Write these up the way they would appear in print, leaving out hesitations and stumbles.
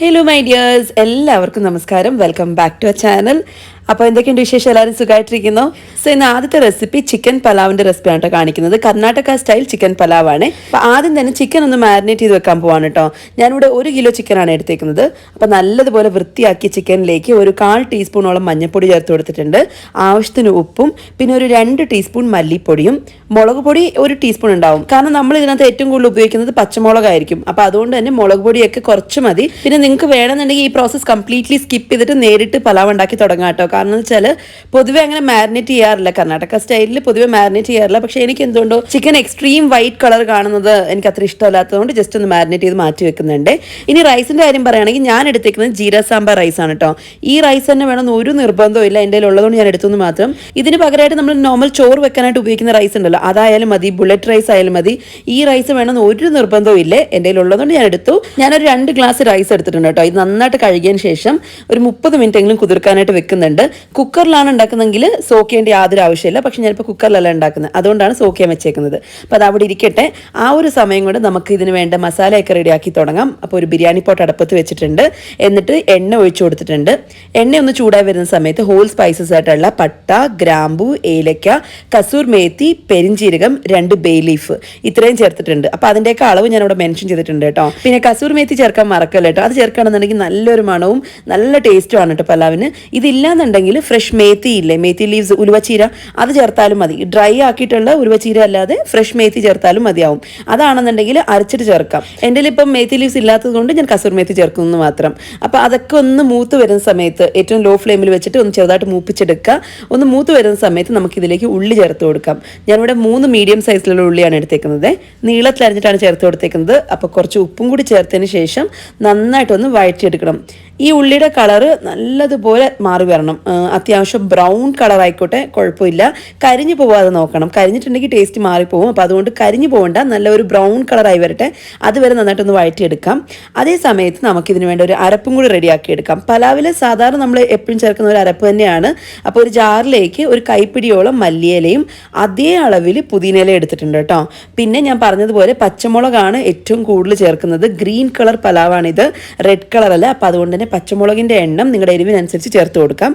Hello my dears, എല്ലാവർക്കും നമസ്കാരം. Welcome back to our channel. അപ്പോൾ എന്തൊക്കെയുണ്ട് വിശേഷം? എല്ലാവരും സുഖമായിട്ടിരിക്കുന്നു. സോ ഇന്ന് ആദ്യത്തെ റെസിപ്പി ചിക്കൻ പലാവിൻ്റെ റെസിപ്പിയാണ് കേട്ടോ കാണിക്കുന്നത്. കർണാടക സ്റ്റൈൽ ചിക്കൻ പലാവാണ്. അപ്പോൾ ആദ്യം തന്നെ ചിക്കൻ ഒന്ന് മാരിനേറ്റ് ചെയ്ത് വെക്കാൻ പോവാണ് കേട്ടോ. ഞാനിവിടെ 1 കിലോ ചിക്കനാണ് എടുത്തേക്കുന്നത്. അപ്പോൾ നല്ലതുപോലെ വൃത്തിയാക്കിയ ചിക്കനിലേക്ക് ഒരു 1/4 ടീസ്പൂണോളം മഞ്ഞൾപ്പൊടി ചേർത്ത് കൊടുത്തിട്ടുണ്ട്. ആവശ്യത്തിന് ഉപ്പും പിന്നെ ഒരു 2 ടീസ്പൂൺ മല്ലിപ്പൊടിയും മുളക് പൊടി 1 ടീസ്പൂൺ ഉണ്ടാവും. കാരണം നമ്മൾ ഇതിനകത്ത് ഏറ്റവും കൂടുതൽ ഉപയോഗിക്കുന്നത് പച്ചമുളകായിരിക്കും. അപ്പോൾ അതുകൊണ്ട് തന്നെ മുളക് പൊടിയൊക്കെ കുറച്ച് മതി. പിന്നെ നിങ്ങൾക്ക് വേണമെന്നുണ്ടെങ്കിൽ ഈ പ്രോസസ്സ് കംപ്ലീറ്റ്ലി സ്കിപ്പ് ചെയ്തിട്ട് നേരിട്ട് പലാവ് ഉണ്ടാക്കി തുടങ്ങാം കേട്ടോ. കാരണം എന്ന് വെച്ചാൽ പൊതുവെ അങ്ങനെ മാരിനേറ്റ് ചെയ്യാറില്ല, കർണാടക സ്റ്റൈലിൽ പൊതുവെ മാരിനേറ്റ് ചെയ്യാറില്ല. പക്ഷേ എനിക്ക് എന്തുകൊണ്ടോ ചിക്കൻ എക്സ്ട്രീം വൈറ്റ് കളർ കാണുന്നത് എനിക്ക് അത്ര ഇഷ്ടമല്ലാത്തതുകൊണ്ട് ജസ്റ്റ് ഒന്ന് മാരിനേറ്റ് ചെയ്ത് മാറ്റി വെക്കുന്നുണ്ട്. ഇനി റൈസിൻ്റെ കാര്യം പറയുകയാണെങ്കിൽ ഞാൻ എടുത്തേക്കുന്നത് ജീര സാമ്പാർ റൈസാണ് കേട്ടോ. ഈ റൈസ് തന്നെ വേണമെന്ന് ഒരു നിർബന്ധവും ഇല്ല, എൻ്റെ ഉള്ളതുകൊണ്ട് ഞാൻ എടുത്തു മാത്രം. ഇതിന് പകരമായിട്ട് നമ്മൾ നോർമൽ ചോറ് വെക്കാനായിട്ട് ഉപയോഗിക്കുന്ന റൈസ് ഉണ്ടല്ലോ, അതായാലും മതി, ബുള്ളറ്റ് റൈസ് ആയാലും മതി. ഈ റൈസ് വേണമെന്ന് ഒരു നിർബന്ധവും ഇല്ലേ, എൻ്റെ ഉള്ളതുകൊണ്ട് ഞാൻ എടുത്തു. ഞാനൊരു 2 ഗ്ലാസ് റൈസ് എടുത്തിട്ടുണ്ട് കേട്ടോ. ഇത് നന്നായിട്ട് കഴുകിയതിന് ശേഷം ഒരു 30 മിനിറ്റ് എങ്കിലും കുതിർക്കാനായിട്ട് വെക്കുന്നുണ്ട്. കുക്കറിലാണ് ഉണ്ടാക്കുന്നതെങ്കിൽ സോക്ക് ചെയ്യേണ്ട യാതൊരു ആവശ്യമില്ല. പക്ഷെ ഞാനിപ്പോൾ കുക്കറിലല്ല ഉണ്ടാക്കുന്നത്, അതുകൊണ്ടാണ് സോക്ക് ചെയ്യാൻ വെച്ചേക്കുന്നത്. അപ്പോൾ അത് അവിടെ ഇരിക്കട്ടെ. ആ ഒരു സമയം കൊണ്ട് നമുക്ക് ഇതിന് വേണ്ട മസാലയൊക്കെ റെഡിയാക്കി തുടങ്ങാം. അപ്പോൾ ഒരു ബിരിയാണി പോട്ട് അടുപ്പത്ത് വെച്ചിട്ടുണ്ട്. എന്നിട്ട് എണ്ണ ഒഴിച്ചു കൊടുത്തിട്ടുണ്ട്. എണ്ണ ഒന്ന് ചൂടായി വരുന്ന സമയത്ത് ഹോൾ സ്പൈസസ് ആയിട്ടുള്ള പട്ട, ഗ്രാമ്പു, ഏലക്ക, കസൂർ മേത്തി, പെരിഞ്ചീരകം, 2 ബേ ലീഫ് ഇത്രയും ചേർത്തിട്ടുണ്ട്. അപ്പോൾ അതിൻ്റെയൊക്കെ അളവ് ഞാനിവിടെ മെൻഷൻ ചെയ്തിട്ടുണ്ട് കേട്ടോ. പിന്നെ കസൂർ മേത്തി ചേർക്കാൻ മറക്കല്ല കേട്ടോ. അത് ചേർക്കുകയാണെന്നുണ്ടെങ്കിൽ നല്ലൊരു മണവും നല്ല ടേസ്റ്റുമാണ് കേട്ടോ പലാവിന്. ഇതില്ലാന്നുണ്ടെങ്കിൽ ഫ്രഷ് മേത്തി ഇല്ലേ, മേത്തി ലീവ്സ്, ഉലുവച്ചീര, അത് ചേർത്താലും മതി. ഡ്രൈ ആക്കിയിട്ടുള്ള ഉലുവച്ചീര അല്ലാതെ ഫ്രഷ് മേത്തി ചേർത്താലും മതിയാവും. അതാണെന്നുണ്ടെങ്കിൽ അരച്ചിട്ട് ചേർക്കാം. എൻ്റെ ഇപ്പം മേത്തി ലീവ്സ് ഇല്ലാത്തത് കൊണ്ട് ഞാൻ കസൂർ മേത്തി ചേർക്കുന്നു മാത്രം. അപ്പോൾ അതൊക്കെ ഒന്ന് മൂത്ത് വരുന്ന സമയത്ത് ഏറ്റവും ലോ ഫ്ലെയിമിൽ വെച്ചിട്ട് ഒന്ന് ചെറുതായിട്ട് മൂപ്പിച്ചെടുക്കുക. ഒന്ന് മൂത്ത് വരുന്ന സമയത്ത് നമുക്കിതിലേക്ക് ഉള്ളി ചേർത്ത് കൊടുക്കാം. ഞാനിവിടെ 3 മീഡിയം സൈസിലുള്ള ഉള്ളിയാണ് എടുത്തേക്കുന്നത്. നീളത്തിലരിഞ്ഞിട്ടാണ് ചേർത്ത് കൊടുത്തേക്കുന്നത്. അപ്പോൾ കുറച്ച് ഉപ്പും കൂടി ചേർത്തതിന് ശേഷം നന്നായിട്ടൊന്ന് വഴറ്റിയെടുക്കണം. ഈ ഉള്ളിയുടെ കളറ് നല്ലതുപോലെ മാറി വരണം. അത്യാവശ്യം ബ്രൗൺ കളർ ആയിക്കോട്ടെ, കുഴപ്പമില്ല. കരിഞ്ഞു പോവാതെ നോക്കണം. കരിഞ്ഞിട്ടുണ്ടെങ്കിൽ ടേസ്റ്റ് മാറിപ്പോവും. അപ്പോൾ അതുകൊണ്ട് കരിഞ്ഞു പോകണ്ട, നല്ല ഒരു ബ്രൗൺ കളറായി വരട്ടെ. അതുവരെ നന്നായിട്ടൊന്ന് വഴറ്റിയെടുക്കാം. അതേ സമയത്ത് നമുക്കിതിന് വേണ്ട ഒരു അരപ്പും കൂടി റെഡിയാക്കി എടുക്കാം. പലാവിൽ സാധാരണ നമ്മൾ എപ്പോഴും ചേർക്കുന്ന ഒരു അരപ്പ് തന്നെയാണ്. അപ്പോൾ ഒരു ജാറിലേക്ക് ഒരു കൈപ്പിടിയോളം മല്ലിയിലയും അതേ അളവിൽ പുതിനയില എടുത്തിട്ടുണ്ട് കേട്ടോ. പിന്നെ ഞാൻ പറഞ്ഞതുപോലെ പച്ചമുളകാണ് ഏറ്റവും കൂടുതൽ ചേർക്കുന്നത്. ഗ്രീൻ കളർ പലാവാണിത്, റെഡ് കളർ അല്ല. അപ്പോൾ അതുകൊണ്ട് തന്നെ പച്ചമുളകിൻ്റെ എണ്ണം നിങ്ങളുടെ എരിവിനനുസരിച്ച് ചേർത്ത് കൊടുക്കാം.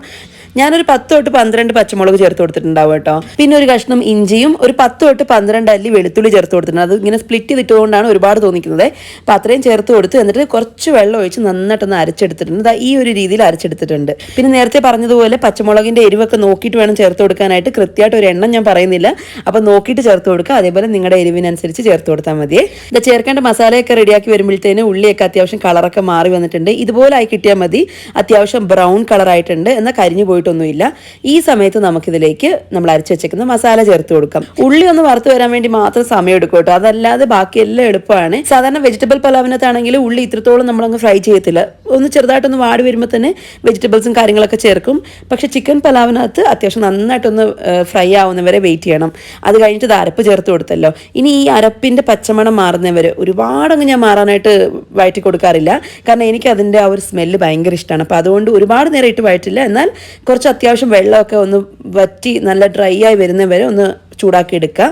ഞാനൊരു 10 തൊട്ട് 12 പച്ചമുളക് ചേർത്ത് കൊടുത്തിട്ടുണ്ടാവും കേട്ടോ. പിന്നെ ഒരു കഷ്ണം ഇഞ്ചിയും ഒരു 10 തൊട്ട് 12 അല്ലി വെളുത്തുള്ളി ചേർത്ത് കൊടുത്തിട്ടുണ്ട്. അത് ഇങ്ങനെ സ്പ്ലിറ്റ് ചെയ്തിട്ടുകൊണ്ടാണ് ഒരുപാട് തോന്നിക്കുന്നത്. അപ്പോൾ അത്രയും ചേർത്ത് കൊടുത്ത് എന്നിട്ട് കുറച്ച് വെള്ളം ഒഴിച്ച് നന്നായിട്ടൊന്ന് അരച്ചെടുത്തിട്ടുണ്ട്. ഈ ഒരു രീതിയിൽ അരച്ചെടുത്തിട്ടുണ്ട്. പിന്നെ നേരത്തെ പറഞ്ഞതുപോലെ പച്ചമുളകിൻ്റെ എരിവൊക്കെ നോക്കിയിട്ട് വേണം ചേർത്ത് കൊടുക്കാനായിട്ട്. കൃത്യമായിട്ട് ഒരു എണ്ണം ഞാൻ പറയുന്നില്ല. അപ്പോൾ നോക്കിയിട്ട് ചേർത്ത് കൊടുക്കുക. അതേപോലെ നിങ്ങളുടെ എരിവിനനുസരിച്ച് ചേർത്ത് കൊടുത്താൽ മതിയേ. ഇത് ചേർക്കേണ്ട മസാലയൊക്കെ റെഡിയാക്കി വരുമ്പോഴത്തേന് ഉള്ളിയൊക്കെ അത്യാവശ്യം കളറൊക്കെ മാറി വന്നിട്ടുണ്ട്. ഇതുപോലെ ആയി കിട്ടിയാൽ മതി. അത്യാവശ്യം ബ്രൗൺ കളറായിട്ടുണ്ട്, എന്നാൽ കരിഞ്ഞു പോയിട്ട് ഒന്നുമില്ല. ഈ സമയത്ത് നമുക്കിതിലേക്ക് നമ്മൾ അരച്ച് വെച്ചേക്കുന്ന മസാല ചേർത്ത് കൊടുക്കാം. ഉള്ളി ഒന്ന് വറുത്ത് വരാൻ വേണ്ടി മാത്രം സമയം എടുക്കും കേട്ടോ. അതല്ലാതെ ബാക്കിയെല്ലാം എളുപ്പമാണ്. സാധാരണ വെജിറ്റബിൾ പലാവിനകത്താണെങ്കിൽ ഉള്ളി ഇത്രത്തോളം നമ്മളങ്ങ് ഫ്രൈ ചെയ്യത്തില്ല. ഒന്ന് ചെറുതായിട്ടൊന്ന് വാടി വരുമ്പോൾ തന്നെ വെജിറ്റബിൾസും കാര്യങ്ങളൊക്കെ ചേർക്കും. പക്ഷേ ചിക്കൻ പലാവിനകത്ത് അത്യാവശ്യം നന്നായിട്ടൊന്ന് ഫ്രൈ ആവുന്നവരെ വെയിറ്റ് ചെയ്യണം. അത് കഴിഞ്ഞിട്ട് ഇത് അരപ്പ് ചേർത്ത് കൊടുത്തല്ലോ. ഇനി ഈ അരപ്പിൻ്റെ പച്ചമണം മാറുന്നവരെ ഒരുപാടങ്ങ് ഞാൻ മാറാനായിട്ട് വഴറ്റി കൊടുക്കാറില്ല. കാരണം എനിക്ക് അതിൻ്റെ ആ ഒരു സ്മെല്ല് ഭയങ്കര ഇഷ്ടമാണ്. അപ്പോൾ അതുകൊണ്ട് ഒരുപാട് നേരം ഇട്ട് വഴറ്റില്ല. എന്നാൽ കുറച്ച് അത്യാവശ്യം വെള്ളമൊക്കെ ഒന്ന് വറ്റി നല്ല ഡ്രൈ ആയി വരുന്നവരെ ഒന്ന് ചൂടാക്കി എടുക്കുക.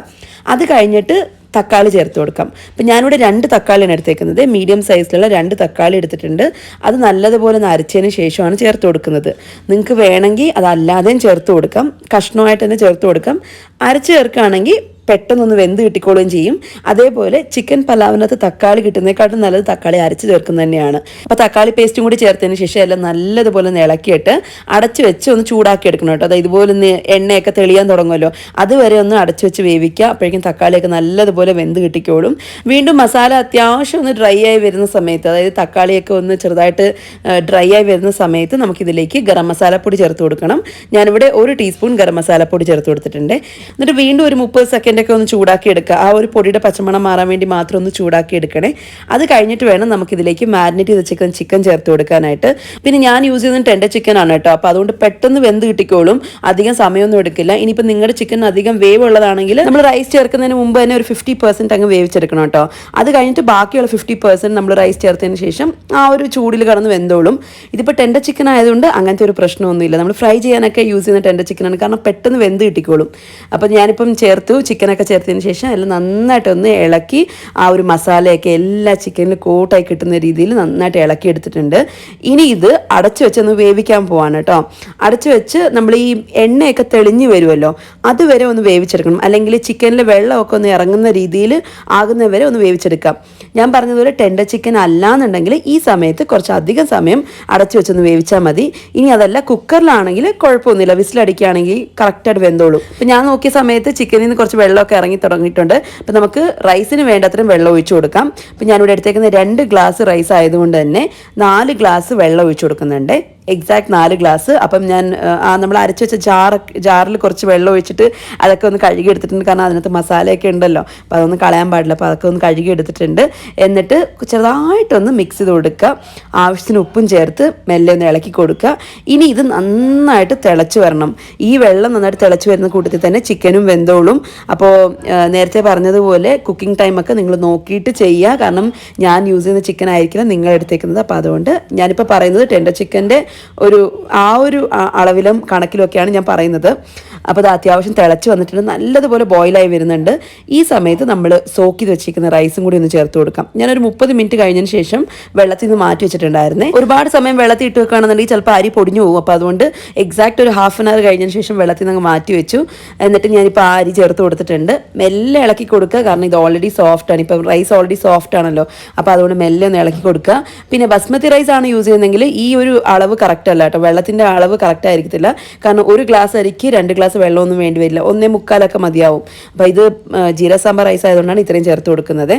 അത് കഴിഞ്ഞിട്ട് തക്കാളി ചേർത്ത് കൊടുക്കാം. അപ്പം ഞാനിവിടെ 2 തക്കാളിയാണ് എടുത്തേക്കുന്നത്. മീഡിയം സൈസിലുള്ള 2 തക്കാളി എടുത്തിട്ടുണ്ട്. അത് നല്ലതുപോലെ ഒന്ന് അരച്ചതിന് ശേഷമാണ് ചേർത്ത് കൊടുക്കുന്നത്. നിങ്ങൾക്ക് വേണമെങ്കിൽ അതല്ലാതെയും ചേർത്ത് കൊടുക്കാം, കഷ്ണമായിട്ട് തന്നെ ചേർത്ത് കൊടുക്കാം. അരച്ച് ചേർക്കുകയാണെങ്കിൽ പെട്ടെന്നൊന്ന് വെന്ത് കിട്ടിക്കോളുകയും ചെയ്യും. അതേപോലെ ചിക്കൻ പലാവിനകത്ത് തക്കാളി കിട്ടുന്നതിനെക്കാട്ടും നല്ലത് തക്കാളി അരച്ച് ചേർക്കുന്നത് തന്നെയാണ്. അപ്പോൾ തക്കാളി പേസ്റ്റും കൂടി ചേർത്തതിന് ശേഷം എല്ലാം നല്ലതുപോലെ ഇളക്കിയിട്ട് അടച്ച് വെച്ച് ഒന്ന് ചൂടാക്കി എടുക്കണം കേട്ടോ. അതായത് ഇതുപോലെ ഒന്ന് എണ്ണയൊക്കെ തെളിയാൻ തുടങ്ങുമല്ലോ, അതുവരെ ഒന്ന് അടച്ച് വെച്ച് വേവിക്കുക. അപ്പോഴേക്കും തക്കാളിയൊക്കെ നല്ലതുപോലെ വെന്ത് കിട്ടിക്കോളും. വീണ്ടും മസാല അത്യാവശ്യം ഒന്ന് ഡ്രൈ ആയി വരുന്ന സമയത്ത്, അതായത് തക്കാളിയൊക്കെ ഒന്ന് ചെറുതായിട്ട് ഡ്രൈ ആയി വരുന്ന സമയത്ത് നമുക്കിതിലേക്ക് ഗരം മസാലപ്പൊടി ചേർത്ത് കൊടുക്കണം. ഞാനിവിടെ 1 ടീസ്പൂൺ ഗരം മസാലപ്പൊടി ചേർത്ത് കൊടുത്തിട്ടുണ്ട്. എന്നിട്ട് വീണ്ടും ഒരു 30 സെക്കൻഡ് ഒക്കെ ഒന്ന് ചൂടാക്കി എടുക്കുക. ആ ഒരു പൊടിയുടെ പച്ചമണം മാറാൻ വേണ്ടി മാത്രം ഒന്ന് ചൂടാക്കി എടുക്കണേ. അത് കഴിഞ്ഞിട്ട് വേണം നമുക്കിതിലേക്ക് മാരിനേറ്റ് ചെയ്ത് ചിക്കൻ ചേർത്ത് കൊടുക്കാനായിട്ട്. പിന്നെ ഞാൻ യൂസ് ചെയ്യുന്നത് ടെൻഡർ ചിക്കൻ ആണ് കേട്ടോ. അപ്പോൾ അതുകൊണ്ട് പെട്ടെന്ന് വെന്ത് കിട്ടിക്കോളും, അധികം സമയമൊന്നും എടുക്കില്ല. ഇനിയിപ്പോൾ നിങ്ങളുടെ ചിക്കൻ അധികം വേവ് ഉള്ളതാണെങ്കിൽ നമ്മൾ റൈസ് ചേർക്കുന്നതിന് മുമ്പ് തന്നെ ഒരു 50% അങ്ങ് വേവിച്ചെടുക്കണം കേട്ടോ. അത് കഴിഞ്ഞിട്ട് ബാക്കിയുള്ള 50% നമ്മൾ റൈസ് ചേർത്തതിന് ശേഷം ആ ഒരു ചൂടിൽ കടന്ന് വെന്തോളും. ഇതിപ്പോൾ ടെൻഡർ ചിക്കൻ ആയതുകൊണ്ട് അങ്ങനത്തെ ഒരു പ്രശ്നമൊന്നുമില്ല. നമ്മൾ ഫ്രൈ ചെയ്യാനൊക്കെ യൂസ് ചെയ്യുന്ന ടെൻഡർ ചിക്കനാണ്, കാരണം പെട്ടെന്ന് വെന്ത് കിട്ടിക്കോളും. അപ്പോൾ ഞാനിപ്പം ചേർത്തു ചിക്കൻ ചിക്കനൊക്കെ ചേർത്തതിന് ശേഷം എല്ലാം നന്നായിട്ടൊന്ന് ഇളക്കി ആ ഒരു മസാലയൊക്കെ എല്ലാ ചിക്കനിൽ കോട്ടായി കിട്ടുന്ന രീതിയിൽ നന്നായിട്ട് ഇളക്കി എടുത്തിട്ടുണ്ട്. ഇനി ഇത് അടച്ചു വെച്ചൊന്ന് വേവിക്കാൻ പോവാണ് കേട്ടോ. അടച്ചു വെച്ച് നമ്മൾ ഈ എണ്ണയൊക്കെ തെളിഞ്ഞു വരുമല്ലോ, അതുവരെ ഒന്ന് വേവിച്ചെടുക്കണം. അല്ലെങ്കിൽ ചിക്കനിൽ വെള്ളമൊക്കെ ഒന്ന് ഇറങ്ങുന്ന രീതിയിൽ ആകുന്നവരെ ഒന്ന് വേവിച്ചെടുക്കാം. ഞാൻ പറഞ്ഞതുപോലെ ടെൻഡർ ചിക്കൻ അല്ലാന്നുണ്ടെങ്കിൽ ഈ സമയത്ത് കുറച്ചധികം സമയം അടച്ചു വെച്ചൊന്ന് വേവിച്ചാൽ മതി. ഇനി അതല്ല കുക്കറിലാണെങ്കിൽ കുഴപ്പമൊന്നുമില്ല, വിസിലടിക്കുകയാണെങ്കിൽ കറക്റ്റായിട്ട് വെന്തോളൂ. അപ്പം ഞാൻ നോക്കിയ സമയത്ത് ചിക്കനിൽ നിന്ന് കുറച്ച് വെള്ളമൊക്കെ ഇറങ്ങി തുടങ്ങിയിട്ടുണ്ട്. അപ്പം നമുക്ക് റൈസിന് വേണ്ടത്രയും വെള്ളം ഒഴിച്ചു കൊടുക്കാം. അപ്പം ഞാനിവിടെ എടുത്തേക്കുന്ന 2 ഗ്ലാസ് റൈസ് ആയതുകൊണ്ട് തന്നെ 4 ഗ്ലാസ് വെള്ളം ഒഴിച്ചു കൊടുക്കുന്നുണ്ട്. Exact 4 glass. അപ്പം ഞാൻ നമ്മൾ അരച്ചു വെച്ച ജാറിൽ കുറച്ച് വെള്ളം ഒഴിച്ചിട്ട് അതൊക്കെ ഒന്ന് കഴുകി എടുത്തിട്ടുണ്ട്. കാരണം അതിനകത്ത് മസാലയൊക്കെ ഉണ്ടല്ലോ, അപ്പോൾ അതൊന്നും കളയാൻ പാടില്ല. അപ്പോൾ അതൊക്കെ ഒന്ന് കഴുകി എടുത്തിട്ടുണ്ട്. എന്നിട്ട് ചെറുതായിട്ടൊന്ന് മിക്സ് ചെയ്ത് കൊടുക്കുക. ആവശ്യത്തിന് ഉപ്പും ചേർത്ത് മെല്ലെ ഒന്ന് ഇളക്കി കൊടുക്കുക. ഇനി ഇത് നന്നായിട്ട് തിളച്ച് വരണം. ഈ വെള്ളം നന്നായിട്ട് തിളച്ച് വരുന്ന കൂട്ടത്തിൽ തന്നെ ചിക്കനും വെന്തോളും. അപ്പോൾ നേരത്തെ പറഞ്ഞതുപോലെ കുക്കിംഗ് ടൈമൊക്കെ നിങ്ങൾ നോക്കിയിട്ട് ചെയ്യുക. കാരണം ഞാൻ യൂസ് ചെയ്യുന്ന ചിക്കൻ ആയിരിക്കില്ല നിങ്ങൾ എടുത്തേക്കുന്നത്. അപ്പോൾ അതുകൊണ്ട് ഞാനിപ്പോൾ പറയുന്നത് ടെൻഡർ ചിക്കൻ്റെ ഒരു അളവിലും കണക്കിലൊക്കെയാണ് ഞാൻ പറയുന്നത്. അപ്പോൾ അത് അത്യാവശ്യം തിളച്ച് വന്നിട്ടുണ്ട്, നല്ലതുപോലെ ബോയിലായി വരുന്നുണ്ട്. ഈ സമയത്ത് നമ്മൾ സോക്ക് ചെയ്ത് വെച്ചിരിക്കുന്ന റൈസും കൂടി ഒന്ന് ചേർത്ത് കൊടുക്കാം. ഞാനൊരു 30 മിനിറ്റ് കഴിഞ്ഞതിന് ശേഷം വെള്ളത്തിൽ നിന്ന് മാറ്റി വെച്ചിട്ടുണ്ടായിരുന്നേ. ഒരുപാട് സമയം വെള്ളത്തിൽ ഇട്ട് വെക്കുകയാണെന്നുണ്ടെങ്കിൽ ചിലപ്പോൾ അരി പൊടിഞ്ഞു പോകും. അപ്പോൾ അതുകൊണ്ട് എക്സാക്ട് ഒരു ഹാഫ് ആൻ അവർ കഴിഞ്ഞതിന് ശേഷം വെള്ളത്തിൽ നിന്ന് മാറ്റി വെച്ചു. എന്നിട്ട് ഞാനിപ്പോൾ ആ അരി ചേർത്ത് കൊടുത്തിട്ടുണ്ട്. മെല്ലെ ഇളക്കി കൊടുക്കുക, കാരണം ഇത് ഓൾറെഡി സോഫ്റ്റാണ്. ഇപ്പം റൈസ് ഓൾറെഡി സോഫ്റ്റ് ആണല്ലോ, അപ്പോൾ അതുകൊണ്ട് മെല്ലെ ഒന്ന് ഇളക്കി കൊടുക്കുക. പിന്നെ ബസ്മതി റൈസ് ആണ് യൂസ് ചെയ്യുന്നതെങ്കിൽ ഈ ഒരു അളവ് കറക്റ്റ് അല്ല കേട്ടോ, വെള്ളത്തിൻ്റെ അളവ് കറക്റ്റ് ആയിരിക്കത്തില്ല. കാരണം 1 ഗ്ലാസ് അരിക്ക് 2 ഗ്ലാസ് വെള്ളമൊന്നും വേണ്ടി വരില്ല, 1.25 മതിയാവും. അപ്പോൾ ഇത് ജീരക സാമ്പാർ റൈസ് ആയതുകൊണ്ടാണ് ഇത്രയും ചേർത്ത് കൊടുക്കുന്നത്.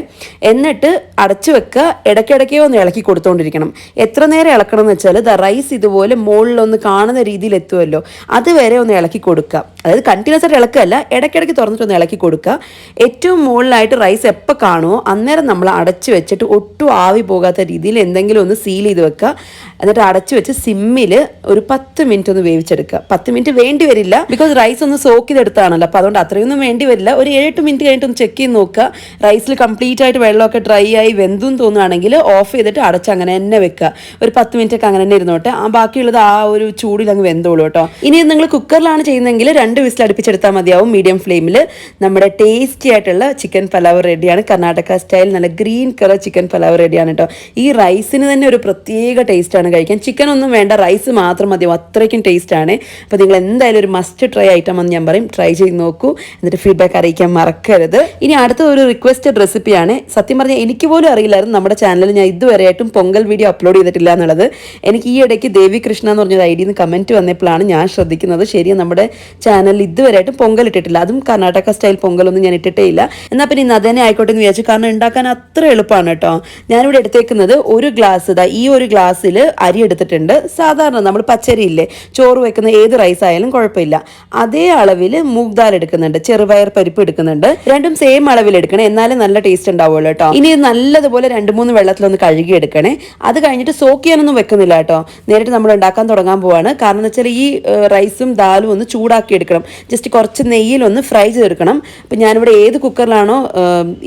എന്നിട്ട് അടച്ചു വെക്കുക. ഇടയ്ക്കിടയ്ക്കോ ഒന്ന് ഇളക്കി കൊടുത്തുകൊണ്ടിരിക്കണം. എത്ര നേരം ഇളക്കണം എന്ന് വെച്ചാൽ റൈസ് ഇതുപോലെ മുകളിലൊന്ന് കാണുന്ന രീതിയിൽ എത്തുമല്ലോ, അതുവരെ ഒന്ന് ഇളക്കി കൊടുക്കുക. അതായത് കണ്ടിന്യൂസ് ആയിട്ട് ഇളക്കല്ല, ഇടയ്ക്കിടയ്ക്ക് തുറന്നിട്ടൊന്ന് ഇളക്കി കൊടുക്കുക. ഏറ്റവും മുകളിലായിട്ട് റൈസ് എപ്പോൾ കാണുമോ അന്നേരം നമ്മൾ അടച്ചു വെച്ചിട്ട് ഒട്ടും ആവി പോകാത്ത രീതിയിൽ എന്തെങ്കിലും ഒന്ന് സീൽ ചെയ്ത് വെക്കുക. എന്നിട്ട് അടച്ചു വെച്ച് സിമ്മിൽ ഒരു 10 മിനിറ്റ് ഒന്ന് വേവിച്ചെടുക്കുക. 10 മിനിറ്റ് വേണ്ടി വരില്ല, ബിക്കോസ് റൈസ് ഒന്ന് സോക്ക് ചെയ്തെടുത്താണല്ലോ. അപ്പോൾ അതുകൊണ്ട് അത്രയൊന്നും വേണ്ടി വരില്ല. ഒരു 7-8 മിനിറ്റ് കഴിഞ്ഞിട്ട് ഒന്ന് ചെക്ക് ചെയ്ത് നോക്കുക. റൈസിൽ കംപ്ലീറ്റ് ആയിട്ട് വെള്ളമൊക്കെ ഡ്രൈ ആയി വെന്തും തോന്നുകയാണെങ്കിൽ ഓഫ് ചെയ്തിട്ട് അടച്ച് അങ്ങനെ തന്നെ വെക്കുക. ഒരു 10 മിനിറ്റ് ഒക്കെ അങ്ങനെ തന്നെ ഇരുന്നോട്ടെ. ബാക്കിയുള്ളത് ആ ഒരു ചൂടിൽ അങ്ങ് വെന്തോളൂ കേട്ടോ. ഇനി നിങ്ങൾ കുക്കറിലാണ് ചെയ്യുന്നതെങ്കിൽ 2 വിസിൽ അടുപ്പിച്ചെടുത്താൽ മതിയാവും മീഡിയം ഫ്ലെയിമിൽ. നമ്മുടെ ടേസ്റ്റി ആയിട്ടുള്ള ചിക്കൻ പലാവ് റെഡിയാണ്. കർണാടക സ്റ്റൈൽ നല്ല ഗ്രീൻ കളർ ചിക്കൻ പലാവ് റെഡിയാണ് കേട്ടോ. ഈ റൈസിന് തന്നെ ഒരു പ്രത്യേക ടേസ്റ്റാണ് കഴിക്കാൻ. ചിക്കൻ ഒന്നും വേണ്ട, റൈസ് മാത്രം മതിയാവും, അത്രയ്ക്കും ടേസ്റ്റാണ്. അപ്പോൾ നിങ്ങൾ എന്തായാലും ഒരു മസ്റ്റ് ട്രൈ ഐറ്റം എന്ന് ഞാൻ പറയും. ട്രൈ ചെയ്ത് നോക്കൂ, എന്നിട്ട് ഫീഡ്ബാക്ക് അറിയിക്കാൻ മറക്കരുത്. ഇനി അടുത്ത ഒരു റിക്വസ്റ്റഡ് റെസിപ്പിയാണ്. സത്യം പറഞ്ഞാൽ എനിക്ക് പോലും അറിയില്ലായിരുന്നു നമ്മുടെ ചാനലിൽ ഞാൻ ഇതുവരെയായിട്ടും പൊങ്കൽ വീഡിയോ അപ്ലോഡ് ചെയ്തിട്ടില്ല എന്നുള്ളത്. എനിക്ക് ഈ ഇടയ്ക്ക് ദേവി കൃഷ്ണ എന്ന് പറഞ്ഞൊരു ഐഡിയിൽ നിന്ന് കമൻറ്റ് വന്നപ്പോഴാണ് ഞാൻ ശ്രദ്ധിക്കുന്നത്. ശരിയാണ്, നമ്മുടെ ചാനലിൽ ഇതുവരെയായിട്ടും പൊങ്കൽ ഇട്ടിട്ടില്ല. അതും കർണാടക സ്റ്റൈൽ പൊങ്കലൊന്നും ഞാൻ ഇട്ടിട്ടേ ഇല്ല. എന്നാൽ പിന്നെ ഇന്ന് അതന്നെ ആയിക്കോട്ടെ എന്ന് വിചാരിച്ചു. കാരണം ഉണ്ടാക്കാൻ അത്ര എളുപ്പമാണ് കേട്ടോ. ഞാനിവിടെ എടുത്തേക്കുന്നത് 1 ഗ്ലാസ്, ഈ ഒരു ഗ്ലാസ്സിൽ അരി എടുത്തിട്ടുണ്ട്. സാധാരണ നമ്മൾ പച്ചരി ഇല്ലേ, ചോറ് വെക്കുന്ന ഏത് റൈസ് ആയാലും കുഴപ്പമില്ല, അതേ അളവിൽ മൂഗ് ദാൽ എടുക്കുന്നുണ്ട്, ചെറുപയർ പരിപ്പ് എടുക്കുന്നുണ്ട്. രണ്ടും സെയിം അളവിൽ എടുക്കണം, എന്നാലും നല്ല ടേസ്റ്റ് ഉണ്ടാവുള്ളൂ കേട്ടോ. ഇനി നല്ലതുപോലെ 2-3 വെള്ളത്തിലൊന്ന് കഴുകി എടുക്കണേ. അത് കഴിഞ്ഞിട്ട് സോക്ക് ചെയ്യാനൊന്നും വെക്കുന്നില്ല കേട്ടോ, നേരിട്ട് നമ്മൾ ഉണ്ടാക്കാൻ തുടങ്ങാൻ പോവാണ്. കാരണം എന്ന് വെച്ചാൽ ഈ റൈസും ദാലും ഒന്ന് ചൂടാക്കി എടുക്കണം. ജസ്റ്റ് കുറച്ച് നെയ്യിലൊന്ന് ഫ്രൈ ചെയ്തെടുക്കണം. അപ്പം ഞാനിവിടെ ഏത് കുക്കറിലാണോ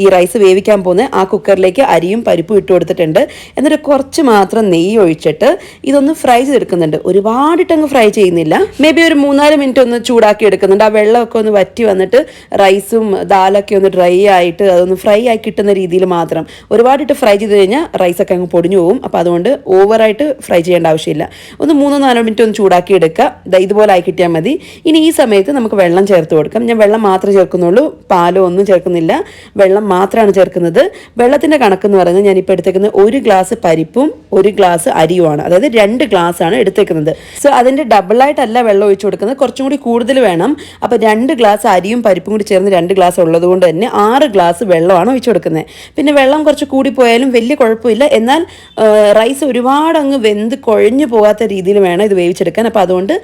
ഈ റൈസ് വേവിക്കാൻ പോകുന്നത് ആ കുക്കറിലേക്ക് അരിയും പരിപ്പും ഇട്ട് കൊടുത്തിട്ടുണ്ട്. എന്നിട്ട് കുറച്ച് മാത്രം നെയ്യ് ഒഴിച്ചിട്ട് ഇതൊന്ന് ഫ്രൈ ചെയ്തെടുക്കുന്നുണ്ട്. ഒരുപാടിട്ടങ്ങ് ഫ്രൈ ചെയ്യുന്നില്ല, മേ ബി ഒരു 3-4 മിനിറ്റ് ഒന്ന് ചൂടാക്കി എടുക്കുന്നുണ്ട്. ആ വെള്ളമൊക്കെ ഒന്ന് വറ്റി വന്നിട്ട് റൈസും ദാലൊക്കെ ഒന്ന് ഡ്രൈ ആയിട്ട് അതൊന്ന് ഫ്രൈ ആയി കിട്ടുന്ന രീതിയിൽ മാത്രം. ഒരുപാടിട്ട് ഫ്രൈ ചെയ്ത് കഴിഞ്ഞാൽ റൈസൊക്കെ അങ്ങ് പൊടിഞ്ഞു പോകും. അപ്പോൾ അതുകൊണ്ട് ഓവറായിട്ട് ഫ്രൈ ചെയ്യേണ്ട ആവശ്യമില്ല. ഒന്ന് 3-4 മിനിറ്റ് ഒന്ന് ചൂടാക്കി എടുക്കുക. ഇതുപോലെ ആയി കിട്ടിയാൽ മതി. ഇനി ഈ സമയത്ത് നമുക്ക് വെള്ളം ചേർത്ത് കൊടുക്കാം. ഞാൻ വെള്ളം മാത്രമേ ചേർക്കുന്നുള്ളൂ, പാലോ ഒന്നും ചേർക്കുന്നില്ല, വെള്ളം മാത്രമാണ് ചേർക്കുന്നത്. വെള്ളത്തിൻ്റെ കണക്കെന്ന് പറയുന്നത് ഞാനിപ്പോൾ എടുത്തേക്കുന്നത് 1 ഗ്ലാസ് പരിപ്പും 1 ഗ്ലാസ് അരിയുമാണ്. അതായത് 2 ഗ്ലാസ് ആണ് എടുത്തേക്കുന്നത്. സോ അതിൻ്റെ ഡബിളായിട്ടല്ല വെള്ളം ഒഴിച്ചു കൊടുക്കുന്നത്, കുറച്ചും കൂടി കൂടുതൽ വേണം. അപ്പോൾ 2 ഗ്ലാസ് അരിയും പരിപ്പും കൂടി ചേർന്ന് 2 ഗ്ലാസ് ഉള്ളത് കൊണ്ട് തന്നെ 6 ഗ്ലാസ് വെള്ളമാണ് ഒഴിച്ചു കൊടുക്കുന്നത്. പിന്നെ വെള്ളം കുറച്ച് കൂടി പോയാലും വലിയ കുഴപ്പമില്ല, എന്നാൽ റൈസ് ഒരുപാട് അങ്ങ് വെന്ത് കുഴഞ്ഞു പോകാത്ത രീതിയിൽ വേണം ഇത് വേവിച്ചെടുക്കാൻ. അപ്പോൾ അതുകൊണ്ട്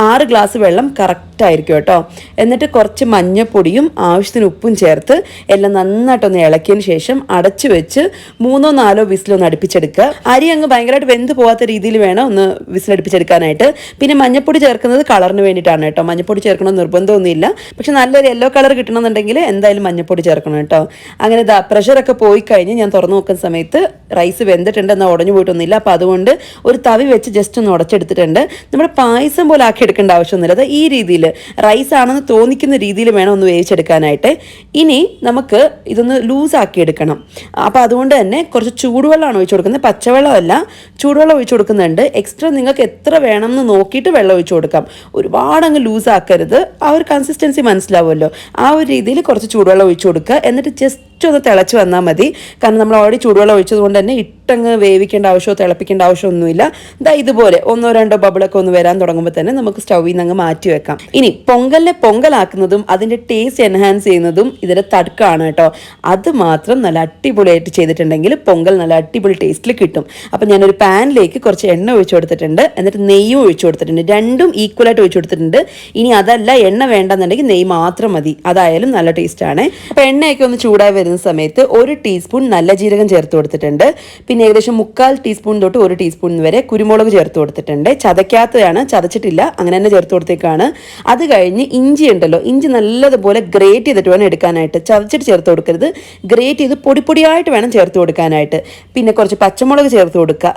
6 ഗ്ലാസ് വെള്ളം കറക്റ്റ് ആയിരിക്കും കേട്ടോ. എന്നിട്ട് കുറച്ച് മഞ്ഞപ്പൊടിയും ആവശ്യത്തിന് ഉപ്പും ചേർത്ത് എല്ലാം നന്നായിട്ടൊന്ന് ഇളക്കിയതിന് ശേഷം അടച്ചു വെച്ച് 3-4 വിസിലൊന്ന് അടുപ്പിച്ചെടുക്കുക. അരി അങ്ങ് ഭയങ്കരമായിട്ട് വെന്ത് പോകാത്ത രീതിയിൽ വേണം ഒന്ന് വിസിലടുപ്പിച്ചെടുക്കാനായിട്ട്. പിന്നെ മഞ്ഞപ്പൊടി ചേർക്കുന്നത് കളറിന് വേണ്ടിയിട്ടാണ് കേട്ടോ. മഞ്ഞപ്പൊടി ചേർക്കണമെന്ന് നിർബന്ധമൊന്നുമില്ല, പക്ഷെ നല്ലൊരു യെല്ലോ കളർ കിട്ടണമെന്നുണ്ടെങ്കിൽ എന്തായാലും മഞ്ഞപ്പൊടി ചേർക്കണം കേട്ടോ. അങ്ങനെ പ്രഷറൊക്കെ പോയി കഴിഞ്ഞ് ഞാൻ തുറന്നു നോക്കുന്ന സമയത്ത് റൈസ് വെന്തിട്ടുണ്ട്, എന്നാൽ ഉടഞ്ഞു പോയിട്ടൊന്നുമില്ല. അപ്പോൾ അതുകൊണ്ട് ഒരു തവി വെച്ച് ജസ്റ്റ് ഒന്ന് ഉടച്ചെടുത്തിട്ടുണ്ട്. നമ്മുടെ പായസം പോലെ ആക്കി എടുക്കേണ്ട ആവശ്യമൊന്നുമില്ല. അത് ഈ രീതിയിൽ റൈസ് ആണെന്ന് തോന്നിക്കുന്ന രീതിയിൽ വേണം ഒന്ന് വേവിച്ചെടുക്കാനായിട്ട്. ഇനി നമുക്ക് ഇതൊന്ന് ലൂസാക്കി എടുക്കണം. അപ്പോൾ അതുകൊണ്ട് തന്നെ കുറച്ച് ചൂടുവെള്ളമാണ് ഒഴിച്ചു കൊടുക്കുന്നത്, പച്ചവെള്ളമല്ല, ചൂടുവെള്ളം ഒഴിച്ചു കൊടുക്കുന്നുണ്ട്. എക്സ്ട്രാ നിങ്ങൾക്ക് എത്ര വേണം എന്ന് നോക്കിയിട്ട് വെള്ളം ഒഴിച്ചു കൊടുക്കാം. ഒരുപാട് അങ്ങ് ലൂസാക്കരുത്, ആ ഒരു കൺസിസ്റ്റൻസി മനസ്സിലാവുമല്ലോ. ആ ഒരു രീതിയിൽ കുറച്ച് ചൂടുവെള്ളം ഒഴിച്ചു കൊടുക്കുക. എന്നിട്ട് ജസ്റ്റ് ഒന്ന് തിളച്ച് വന്നാൽ മതി. കാരണം നമ്മൾ ഓൾറെഡി ചൂടുവെള്ളം ഒഴിച്ചത് കൊണ്ട് തന്നെ ഇട്ടങ്ങ് വേവിക്കേണ്ട ആവശ്യമോ തിളപ്പിക്കേണ്ട ആവശ്യമൊന്നുമില്ല. ഇതുപോലെ 1-2 ബബിളൊക്കെ ഒന്ന് വരാൻ തുടങ്ങുമ്പോൾ തന്നെ നമുക്ക് സ്റ്റൗവിൽ നിന്ന് അങ്ങ് മാറ്റി വെക്കാം. ഇനി പൊങ്കലിനെ പൊങ്കലാക്കുന്നതും അതിൻ്റെ ടേസ്റ്റ് എൻഹാൻസ് ചെയ്യുന്നതും ഇതിൻ്റെ തടുക്കാണ് കേട്ടോ. അത് മാത്രം നല്ല അടിപൊളിയായിട്ട് ചെയ്തിട്ടുണ്ടെങ്കിൽ പൊങ്കൽ നല്ല അടിപൊളി ടേസ്റ്റിൽ കിട്ടും. അപ്പം ഞാനൊരു പാനിലേക്ക് കുറച്ച് എണ്ണ ഒഴിച്ചു കൊടുത്തിട്ടുണ്ട്, എന്നിട്ട് നെയ്യും ഒഴിച്ചു കൊടുത്തിട്ടുണ്ട്. രണ്ടും ഈക്വലായിട്ട് ഒഴിച്ചു കൊടുത്തിട്ടുണ്ട്. ഇനി അതല്ല, എണ്ണ വേണ്ടെന്നുണ്ടെങ്കിൽ നെയ്യ് മാത്രം മതി, അതായാലും നല്ല ടേസ്റ്റാണ്. അപ്പോൾ എണ്ണയൊക്കെ ഒന്ന് ചൂടായി വരുന്ന സമയത്ത് 1 ടീസ്പൂൺ നല്ല ജീരകം ചേർത്ത് കൊടുത്തിട്ടുണ്ട്. പിന്നെ ഏകദേശം 1/4 ടീസ്പൂൺ തൊട്ട് 1 ടീസ്പൂൺ വരെ കുരുമുളക് ചേർത്ത് കൊടുത്തിട്ടുണ്ട്. ചതയ്ക്കാത്തതാണ്, ചതച്ചിട്ടില്ല, അങ്ങനെ തന്നെ ചേർത്ത് കൊടുത്തേക്കാണ്. അത് കഴിഞ്ഞ് ഇഞ്ചി ഉണ്ടല്ലോ, ഇഞ്ചി നല്ലതുപോലെ ഗ്രേറ്റ് ചെയ്തിട്ട് വേണം എടുക്കാനായിട്ട്. ചതച്ചിട്ട് ചേർത്ത് കൊടുക്കരുത്, ഗ്രേറ്റ് ചെയ്ത് പൊടിയായിട്ട് വേണം ചേർത്ത് കൊടുക്കാനായിട്ട്. പിന്നെ കുറച്ച് പച്ചമുളക് ചേർത്ത് കൊടുക്കുക,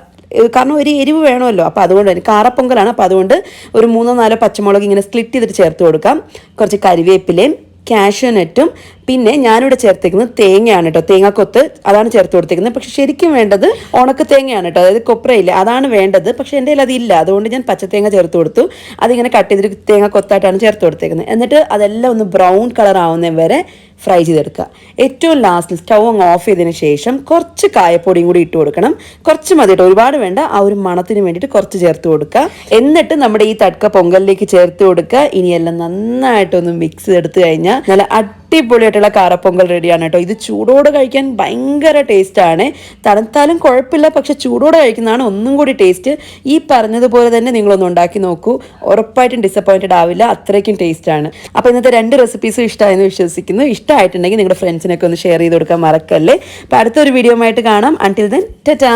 കാരണം ഒരു എരിവ് വേണമല്ലോ. അപ്പോൾ അതുകൊണ്ട് തന്നെ കാറപ്പൊങ്കലാണ്, അപ്പോൾ അതുകൊണ്ട് ഒരു 3-4 പച്ചമുളക് ഇങ്ങനെ സ്പ്ലിറ്റ് ചെയ്തിട്ട് ചേർത്ത് കൊടുക്കാം. കുറച്ച് കരിവേപ്പിലയും കാഷ്യൂനട്ടും പിന്നെ ഞാനിവിടെ ചേർത്തേക്കുന്നത് തേങ്ങയാണ് കേട്ടോ, തേങ്ങാക്കൊത്ത് അതാണ് ചേർത്ത് കൊടുത്തേക്കുന്നത്. പക്ഷെ ശരിക്കും വേണ്ടത് ഉണക്ക തേങ്ങയാണ് കേട്ടോ, അതായത് കൊപ്രയില്ല, അതാണ് വേണ്ടത്. പക്ഷെ എൻ്റെ കയ്യിൽ അതില്ല, അതുകൊണ്ട് ഞാൻ പച്ചത്തേങ്ങ ചേർത്ത് കൊടുത്തു. അതിങ്ങനെ കട്ട് ചെയ്തിട്ട് തേങ്ങാക്കൊത്തായിട്ടാണ് ചേർത്ത് കൊടുത്തേക്കുന്നത്. എന്നിട്ട് അതെല്ലാം ഒന്ന് ബ്രൗൺ കളർ ആവുന്നതിന് വരെ ഫ്രൈ ചെയ്തെടുക്കുക. ഏറ്റവും ലാസ്റ്റിൽ സ്റ്റൗ അങ്ങ് ഓഫ് ചെയ്തതിന് ശേഷം കുറച്ച് കായപ്പൊടിയും കൂടി ഇട്ട് കൊടുക്കണം. കുറച്ച് മതി കേട്ടോ, ഒരുപാട് വേണ്ട. ആ ഒരു മണത്തിന് വേണ്ടിയിട്ട് കുറച്ച് ചേർത്ത് കൊടുക്കുക. എന്നിട്ട് നമ്മുടെ ഈ തട്ക പൊങ്കലിലേക്ക് ചേർത്ത് കൊടുക്കുക. ഇനിയെല്ലാം നന്നായിട്ടൊന്ന് മിക്സ് ചെയ്തെടുത്ത് കഴിഞ്ഞാൽ നല്ല അടിപൊളിയായിട്ടുള്ള കാറപ്പൊങ്കൽ റെഡിയാണ് കേട്ടോ. ഇത് ചൂടോടെ കഴിക്കാൻ ഭയങ്കര ടേസ്റ്റാണ്. തണുത്താലും കുഴപ്പമില്ല, പക്ഷെ ചൂടോടെ കഴിക്കുന്നതാണ് ഒന്നും കൂടി ടേസ്റ്റ്. ഈ പറഞ്ഞതുപോലെ തന്നെ നിങ്ങളൊന്ന് ഉണ്ടാക്കി നോക്കൂ, ഉറപ്പായിട്ടും ഡിസപ്പോയിൻറ്റഡ് ആവില്ല, അത്രയ്ക്കും ടേസ്റ്റാണ്. അപ്പോൾ ഇന്നത്തെ 2 റെസിപ്പീസും ഇഷ്ടമായെന്ന് വിശ്വസിക്കുന്നു. ഇഷ്ടമായിട്ടുണ്ടെങ്കിൽ നിങ്ങളുടെ ഫ്രണ്ട്സിനൊക്കെ ഒന്ന് ഷെയർ ചെയ്ത് കൊടുക്കാൻ മറക്കല്ലേ. അപ്പോൾ അടുത്തൊരു വീഡിയോ ആയിട്ട് കാണാം. Until then Tata.